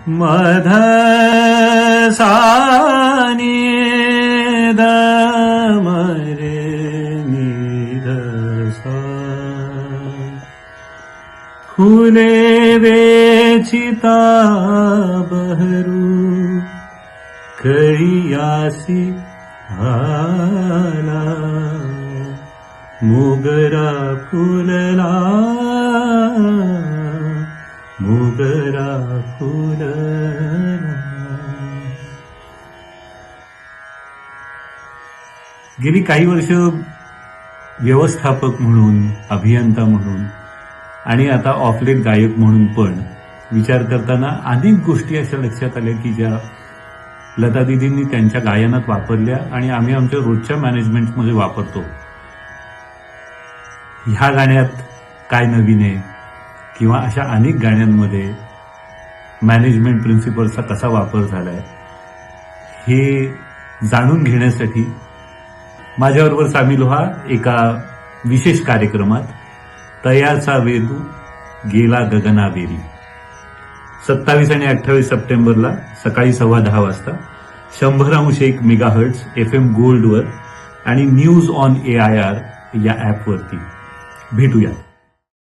मध सानी दमरे निध सा फुले वेचिता बहरू कळियासी आला मोगरा फुलला मोगरा फुलला. गेली काही वर्ष व्यवस्थापक म्हणून, अभियंता म्हणून आणि आता ऑफलेट गायक म्हणून पण विचार करताना अनेक गोष्टी अशा लक्षात आल्या की ज्या लता दीदींनी त्यांच्या गायनात वापरल्या आणि आम्ही आमच्या रोजच्या मॅनेजमेंटमध्ये वापरतो. ह्या गाण्यात काय नवीन आहे किंवा अशा अनेक गाण्यांमध्ये मॅनेजमेंट प्रिन्सिपल्सचा कसा वापर झालाय हे जाणून घेण्यासाठी माझ्याबरोबर सामील व्हा एका विशेष कार्यक्रमात. तयाचा वेदू गेला गगनावेरी 27 आणि 28 सप्टेंबरला सकाळी 10:15 वाजता 100.1 मेगाहर्ट्झ FM गोल्डवर आणि न्यूज ऑन AIR या ॲपवरती भेटूया.